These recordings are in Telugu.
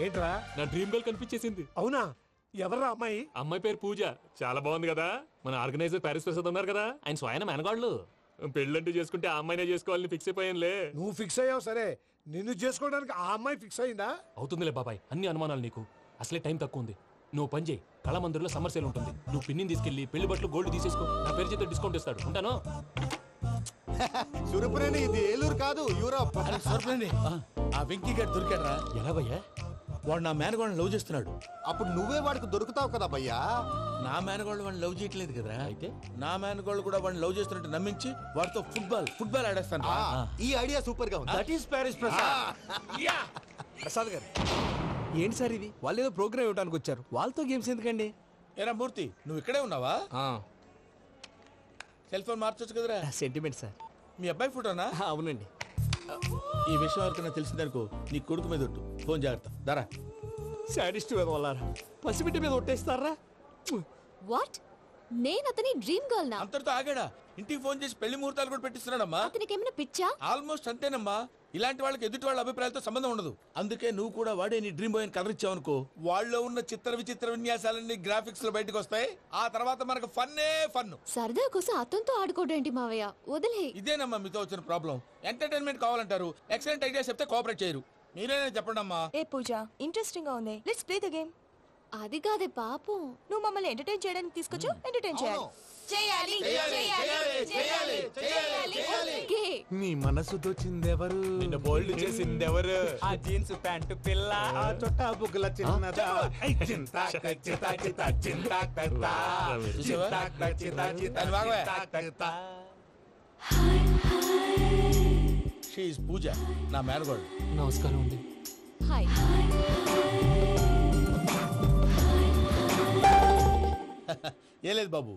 ఏంట్రా? నా డ్రీమ్ గర్ల్ కనిపించేసింది. అవునా? ఎవరా అమ్మాయి? అమ్మాయి పేరు పూజ. చాలా బాగుంది కదా. మన ఆర్గనైజర్ ప్యారిస్ ప్రసాద్ ఉన్నారు కదా, ఆయన స్వయం మేనగాళ్ళు. పెళ్ళంటూ చేసుకుంటే ఆ అమ్మాయినే చేసుకోవాలని ఫిక్స్ అయిపోయానులే. నువ్వు ఫిక్స్ అయ్యావు సరే, నిన్ను చేసుకోవడానికి ఆ అమ్మాయి ఫిక్స్ అయిందా? అవుతుందిలే బాబాయ్, అన్ని అనుమానాలు నీకు. అసలే టైం తక్కువ ఉంది. నువ్వు పని చేయి, కళామందిర్లో సమ్మర్ సేల్ ఉంటుంది. నువ్వు పిన్నిని తీసుకెళ్లి పెళ్లి బట్టలు గోల్డ్ తీసేసుకో. నా పేరు చేత డిస్కౌంట్ ఇస్తాడు. ఉంటాను. సురపురేని ఇది ఏలూరు కాదు, యూరోప్. ఆ వెంకీ గారు దొరికాడరా? ఎలా భయ్యా? వాడు నా మేనగోళ్ళని లవ్ చేస్తున్నాడు. అప్పుడు నువ్వే వాడికి దొరుకుతావు కదా భయ్యా. నా మేనగోళ్ళు వాడిని లవ్ చేయట్లేదు కదరా. అయితే నా మేనగోళ్ళు కూడా వాడిని లవ్ చేస్తున్నట్టు నమ్మించి వాడితో ఫుట్బాల్ ఆడేస్తాను. ఈ ఐడియా సూపర్ గా ఉంది. That is Paris Prasad. Prasad గారు ఏంటి సార్ ఇది? వాళ్ళు ఏదో ప్రోగ్రామ్ ఇవ్వడానికి వచ్చారు, వాళ్ళతో గేమ్స్ ఎందుకండి? ఏరా మూర్తి, నువ్వు ఇక్కడే ఉన్నావా? సెల్ ఫోన్ మార్చొచ్చు కదరా. Sentiment sir. మీ అబ్బాయి ఫోటోనా? అవునండి. ఈ విషయం ఎవరికైనా తెలిసిందనుకో నీ కొడుకు మీద ఒట్టు. ఫోన్ జాగ్రత్త. దారా. సాడిస్ట్ మీద వాళ్ళారా, పసిబిడ్డ మీద ఒట్టేస్తారా? వాట్? నేను అతని డ్రీమ్ గర్ల్ నా? అంతటితో ఆగాడా? ఇంటికి ఫోన్ చేసి పెళ్లి ముహూర్తాలు కూడా పెట్టిస్తున్నాడమ్మా. అతనికి ఏమైనా పిచ్చా? ఆల్మోస్ట్ అంతేనమ్మా. ఇలాంటి వాళ్ళకి ఎదుటి వాళ్ళ అభిప్రాయాలతో సంబంధం ఉండదు. అందుకే నువ్వు కూడా వాడే నీ డ్రీమ్ బాయ్ కలర్ ఇచ్చావనుకో, వాళ్ళలో ఉన్న చిత్ర విచిత్ర విన్యాసాలన్నీ గ్రాఫిక్స్ లో బయటకు వస్తాయి. ఆ తర్వాత మనకు ఫన్నే ఫన్. సరదా కోసం అతనితో ఆడుకోడేంటి మావయ్య? వదిలే. ఇదేనమ్మా మీతో వచ్చిన ప్రాబ్లం. ఎంటర్టైన్మెంట్ కావాలంటారు, ఎక్సలెంట్ ఐడియా చెప్తే కోఆపరేట్ చేయరు. మీరేనా చెప్పండి అమ్మా. ఏ పూజ, ఇంట్రెస్టింగ్ గా ఉంది. Let's play the game. అది కాదే పాపం. నువ్వు మమ్మల్ని ఎంటర్టైన్ చేయడానికి తీసుకొచ్చు, ఎంటర్టైన్ చేయాలి. చేయాలి ఓకే. నీ మనసు దోచిందెవరు? నిన్ను బోల్డ్ చేసిందెవరు? ఆ జీన్స్ ప్యాంటు పిల్ల, ఆ చొట్టా బుగ్గల చిన్నదా. చూసావా? దాన్ని బాగోయ్. She is పూజ, నా మేనగోడు. నమస్కారం అండి. హాయ్. ఏ లేదు బాబు,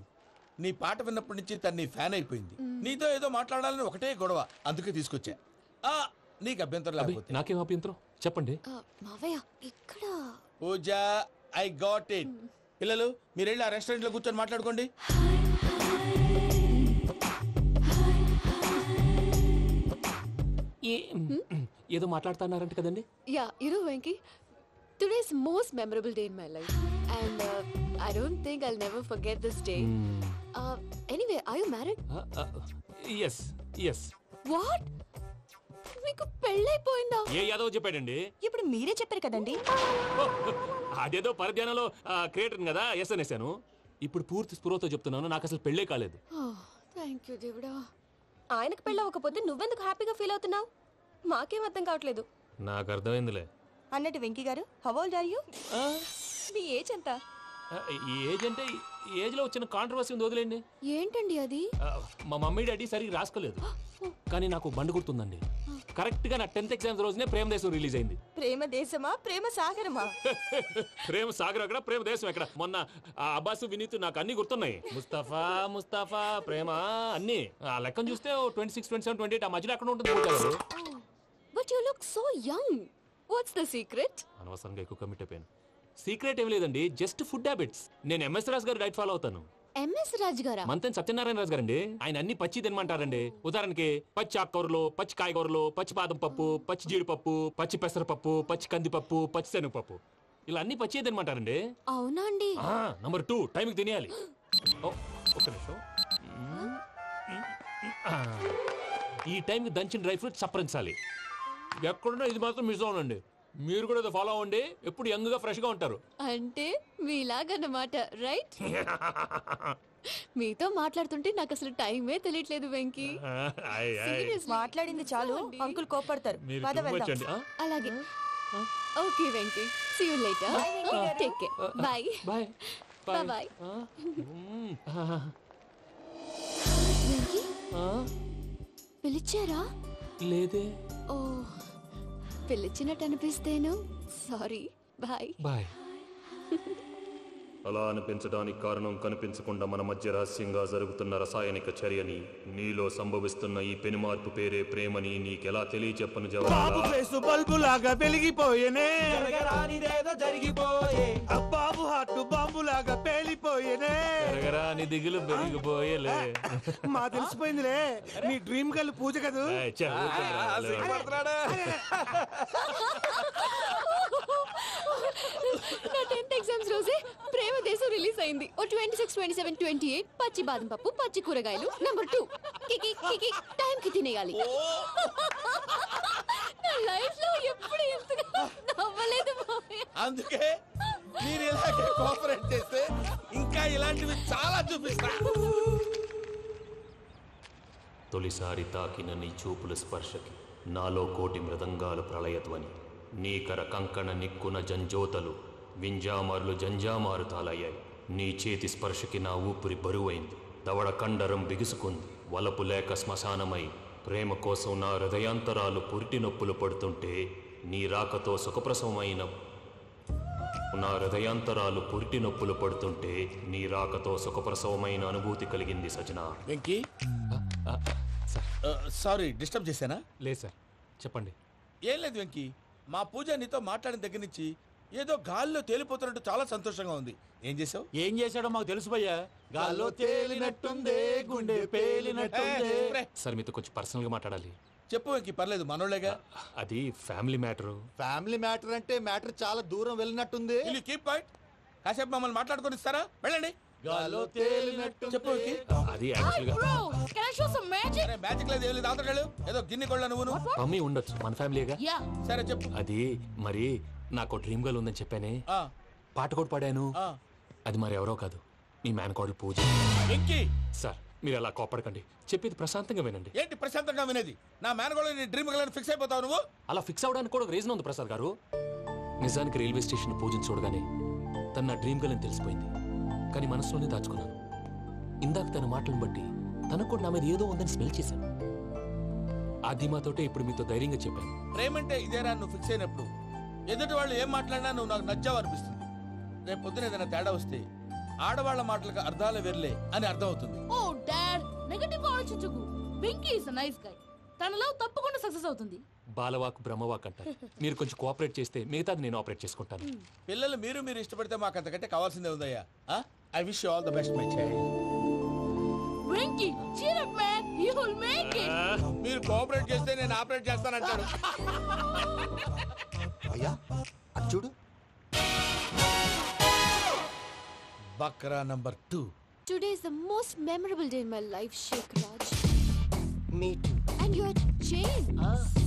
నీ పాట విన్నప్పటి నుంచి తను నీ ఫ్యాన్ అయిపోయింది. నీతో ఏదో మాట్లాడాలని ఒకటే గొడవ, అందుకే తీసుకొచ్చా. నీకు అభ్యంతరం లేకపోతే. నాకేం అభ్యంతరం చెప్పండి. మావయ్య ఇక్కడ. పూజ, ఐ గాట్ ఇట్. పిల్లలు మీరు వెళ్ళి ఆ రెస్టారెంట్ లో కూర్చొని మాట్లాడుకోండి. ఏదో మాట్లాడుతున్నారంట కదండి. Yeah, Venky, today's most memorable day in my life, and I don't think I'll never forget this day. Anyway, are you married? yes yes. What? మీకు పెళ్ళైపోయిందా? ఏ యాదవ్ చెప్పాడండి? ఇప్పుడు మీరే చెప్పారు కదండి. అదేదో పరధ్యానంలో క్రియేటర్ కదా ఎస్ అనేసాను. ఇప్పుడు పూర్తి స్పృహతో చెప్తున్నాను, నాకు అసలు పెళ్ళే కాలేదు. థ్యాంక్ యూ దేవుడా. ఆయనకు పెళ్ళవకపోతే నువ్వెందుకు హ్యాపీగా ఫీల్ అవుతున్నావు? మాకేం అర్థం కావట్లేదు. నాకు అర్థమైందిలే. అన్నట్టు వెంకీ గారు, హౌ ఓల్డ్ ఆర్ యు? మీ ఏజ్ ఎంత? ఏజ్ అంటే ఏజ్ లో వచ్చిన కాంట్రవర్సీ ఉంది, వదిలేండి. ఏంటండి అది? మా మమ్మీ డాడీ సరిగ్గా రాసుకోలేదు, కానీ నాకు బండి గుర్తుందండి. కరెక్ట్ గా నా 10th ఎగ్జామ్స్ రోజునే ప్రేమ దేశం రిలీజ్ అయింది. ప్రేమ దేశమా, ప్రేమ సాగరమా? ప్రేమ సాగర్ అక్కడ, ప్రేమ దేశం ఎక్కడ? మొన్న అబ్బాసు వినీత్ నాకు అన్ని గుర్తున్నాయి. ముస్తఫా ప్రేమ అన్ని ఆ లెక్కను చూస్తే 26, 27, 28 ఆ మధ్యలో అక్కడ ఉంటుంది. But you look so young. What's the secret? అనవసరంగా ఎక్కువ కమిట్ అయిపోయాను. సీక్రెట్ ఏం లేదండి, జస్ట్ ఫుడ్ హ్యాబిట్స్. నేను ఎంఎస్ రాజు గారు డైట్ ఫాలో అవుతాను. ఎంఎస్ రాజు గారా? మంతెన్ సత్యనారాయణ రాజు గారండి. ఆయన అన్ని పచ్చి తినమంటారండి. ఉదాహరణకి పచ్చి ఆకుకూరలు, పచ్చి కాయగూరలు, పచ్చి బాదం పప్పు, పచ్చి జీడిపప్పు, పచ్చి పెసరపప్పు, పచ్చి కందిపప్పు, పచ్చి శనగపప్పు, ఇలా అన్ని పచ్చి తినమంటారండి. అవునా అండి? నంబర్ 2, టైంకి తినేయాలి. ఒక్క నిమిషం. ఈ టైంకి దంచిన డ్రై ఫ్రూట్స్ సప్పరించాలి. ఎక్కడున్నా ఇది మాత్రం మిస్ అవునండి. మీరు కూడా ఇది ఫాలో అవ్వండి, ఎప్పుడు యంగ్ గా ఫ్రెష్ గా ఉంటారు. అంటే మీలాగన్నమాట, రైట్? మీతో మాట్లాడుతుంటే నాకు అసలు టైమే తెలియట్లేదు వెంకీ. మాట్లాడింది చాలు, అంకుల్ కోపడతారు. పద వెళ్దాం. అలాగే. Okay Venky, see you later. Take care. Bye bye bye. Venky, పిలిచారా? లేదే. ఓ, పిలిచినట్టు అనిపిస్తేను సారీ. Bye bye. అలా అనిపించడానికి కారణం కనిపించకుండా మన మధ్య రహస్యంగా జరుగుతున్న రసాయనిక చర్యని, నీలో సంభవిస్తున్న ఈ పెనుమార్పు పేరే ప్రేమని నీకెలా తెలియచెప్పను జవాబు. బల్బు లాగా వెలిగిపోయేనే, బాబు హార్ట్ బాంబు లాగా పేలిపోయేనే, నీ దిగులు పెరిగిపోయేలే. మా తెలిసిపోయిందిలే, నీ డ్రీమ్ గర్ల్ పూజ కదూ. ఇయర్స్ అయింది. ఓ 26, 27, 28 పచ్చి బాదం పప్పు, పచ్చి కూరగాయలు. నెంబర్ 2 కికి కికి టైం కి తినేయాలి. నా లైఫ్ లో ఎప్పుడు ఇంతగా నవ్వలేదు మామయ్య. అందుకే మీరు ఇలాగే కోఆపరేట్ చేస్తే ఇంకా ఇలాంటివి చాలా చూపిస్తా. తొలిసారి తాకిన నీ చూపుల స్పర్శకి నాలో కోటి మృదంగాలు ప్రళయధ్వని. నీకర కంకణ నిక్కున జంజోతలు వింజామారులు జంజామారు తాలయ్యాయి. నీ చేతి స్పర్శకి నా ఊపిరి బరువైంది. దవడ కండరం బిగుసుకుంది. వలపు లేక శ్మశానమై ప్రేమ కోసం నా హృదయాంతరాలు పురిటి నొప్పులు పడుతుంటే నీ రాకతో సుఖప్రసవమైన నా హృదయాంతరాలు పురిటి నొప్పులు పడుతుంటే నీ రాకతో సుఖప్రసవమైన అనుభూతి కలిగింది సజనా. వెంకీ సారీ డిస్టర్బ్ చేశానా? లేదు సార్, చెప్పండి. ఏం లేదు వెంకీ, మా పూజ నీతో మాట్లాడిన దగ్గర నుంచి ఏదో గాల్లో తేలిపోతున్నట్టు చాలా సంతోషంగా ఉంది. ఏం చేసావు? ఏం చేశాడో మాకు తెలుసు భయ్యా. గాల్లో తేలినట్టుందే, గుండె పేలినట్టుందే. సార్ మీతో కొంచెం పర్సనల్గా మాట్లాడాలి. చెప్పు వెంకీ, పర్లేదు మనోళ్ళేగా. అది ఫ్యామిలీ మ్యాటరు. ఫ్యామిలీ మ్యాటర్ అంటే మ్యాటర్ చాలా దూరం వెళ్ళినట్టుంది. Will you keep quiet? కాసేపు మమ్మల్ని మాట్లాడుకొని ఇస్తారా? వెళ్ళండి. గాల్లో తేలినట్టు చెప్పు వెంకీ. అది యాక్చువల్గా Can I show some magic? అరే మ్యాజిక్ లేదు, ఏం లేదు, ఆతడాలు ఏదో గిన్నె కొళ్ళ నువ్వును. మమ్మీ ఉండొచ్చు, మన ఫ్యామిలీగా. Yeah. సరే చెప్పు. అది మరి నాకు డ్రీమ్ గర్ల్ ఉందని చెప్పానే, ఆ, పాట కూడా పాడాను. ఆ. అది మరి ఎవరో కాదు, మీ మేనకోడలు పూజ. వెంకీ సార్ మీరు అలా కోపడకండి, చెప్పేది ప్రశాంతంగా వినండి. ఏంటి ప్రశాంతంగా వినేది? నా మేనగోళ నీ డ్రీమ్ గర్ల్ ఫిక్స్ అయిపోతావు నువ్వు. అలా ఫిక్స్ అవడానికి కూడా రీజన్ ఉంది ప్రసాద్ గారు. నిజానికి రైల్వే స్టేషన్ పూజను చూడగానే తన నా డ్రీమ్ గర్ల్ అని తెలిసిపోయింది. కానీ మనసులోనే దాచుకున్నాను. ఇందాక తన మాటలను బట్టి తనకు కూడా నా మీద ఏదో ఉందని స్మెల్ చేశాను. ఆ ధీమాతోటే ఇప్పుడు మీతో ధైర్యంగా చెప్పాను. ప్రేమంటే ఇదేరా నువ్వు ఫిక్స్ అయినప్పుడు ఎదుటి వాళ్ళు ఏం మాట్లాడినా నువ్వు నాకు నచ్చావు అనిపిస్తుంది. రేపు పొద్దున ఏదైనా తేడా వస్తే ఆడవాళ్ల మాటలకు అర్థాలు వెర్లే అని అర్థం అవుతుంది. Oh, Dad, నెగటివ్ ఆలోచించకు. Venky is a nice guy. తన లవ్ తప్పకుండా సక్సెస్ అవుతుంది. బాలవాక్ బ్రహ్మవాక్ అంటారు. మీరు కొంచెం కోఆపరేట్ చేస్తే మిగతాది నేను ఆపరేట్ చేసుకుంటాను. పిల్లలు మీరు ఇష్టపడితే మాకు అంతకంటే కావాల్సిందే ఉందయ్యా. I wish you all the best my child. Venky, cheer up man. You will make it. మీరు కోఆపరేట్ చేస్తే నేను ఆపరేట్ చేస్తానంటాడు. అయ్యా అది చూడు. Bakra number 2. Today is the most memorable day in my life, Sheikh Raj. Me too. And your chain,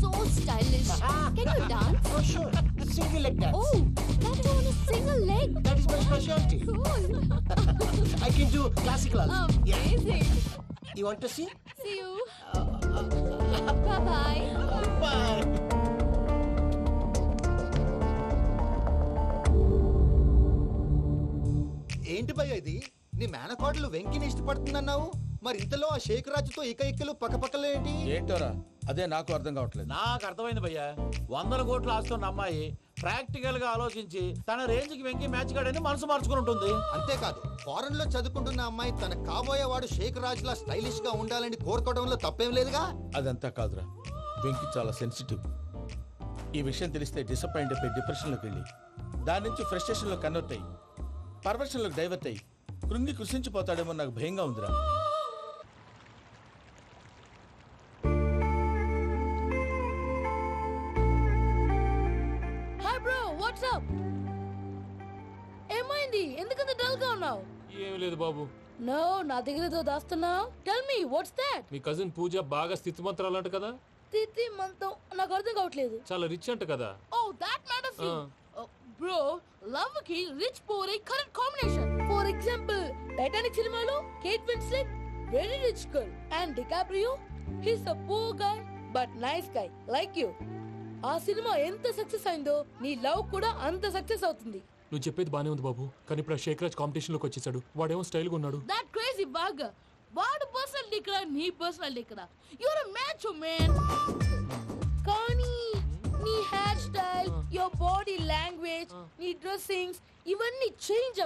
so stylish. Can you dance? Oh, sure. Single leg dance. Oh, that too on a single leg. That is my specialty. Cool. I can do classical also. Amazing. You want to see? See you. Bye-bye. Bye. ఏంటి భయ్య ఇది? నీ మేనకోడలు వెంకిని ఇష్టపడుతుందన్నావు, మరి ఇంతలో ఆ షేక్ రాజుతో ఇకలు పక్కపక్కలు ఏంటి? ఏంటోరా అదే నాకు అర్థం కావట్లేదు. నాకు అర్థమైంది భయ్యా. 100 కోట్లు ఆస్తున్న అమ్మాయి ప్రాక్టికల్ గా ఆలోచించి తన రేంజ్ కి వెంకీ మ్యాచ్ కాడని మనసు మార్చుకుని ఉంటుంది. అంతేకాదు, ఫారెన్ లో చదువుకుంటున్న అమ్మాయి తన కాబోయేవాడు షేక్ రాజ్ లా స్టైలిష్ గా ఉండాలని కోరుకోవడంలో తప్పేం లేదుగా. అదంతా కాదురా, వెంకి చాలా సెన్సిటివ్. ఈ విషయం తెలిస్తే డిసప్పాయింట్ అయిపోయి డిప్రెషన్లోకి వెళ్ళి దాని నుంచి ఫ్రస్ట్రేషన్లో కన్వర్ట్ అయ్యి పర్వర్షన్లోకి డైవర్ట్ అయ్యి కృంగి కృషించిపోతాడేమో నాకు భయంగా ఉందిరా. Hi bro, what's up? ఏమైంది? ఎందుకంత డల్ గా ఉన్నావు? ఏం లేదు బాబు. No, నా దగ్గర ఏదో దాస్తున్నావు. Tell me, what's that? మీ కజిన్ పూజ బాగా స్థితిమంతరాలు అంట కదా. తిత్తి మంతం నాకు అర్థం కావట్లేదు. చాలా రిచ్ అంట కదా. Oh, that matters you. Bro, love కి rich poor correct combination. For example, Titanic సినిమాలో Kate Winslet very rich girl and DiCaprio he's a poor guy but nice guy like you. ఆ సినిమా ఎంత సక్సెస్ అయిందో నీ లవ్ కూడా అంత సక్సెస్ అవుతుంది. నువ్వు చెప్పేది బానే ఉంది బాబు, కానీ ఇప్పుడు షేక్ రాజ్ కాంపిటీషన్ లోకి వచ్చేసాడు. వాడేమో స్టైల్ గా ఉన్నాడు. That crazy bug. వాడు పర్సనల్ ఇక్కడ నీ పర్సనల్ ఇక్కడ. You are a macho man. కానీ నీ hair style, your body language, నీ డ్రెస్సింగ్స్ ఇవన్నీ చేంజ్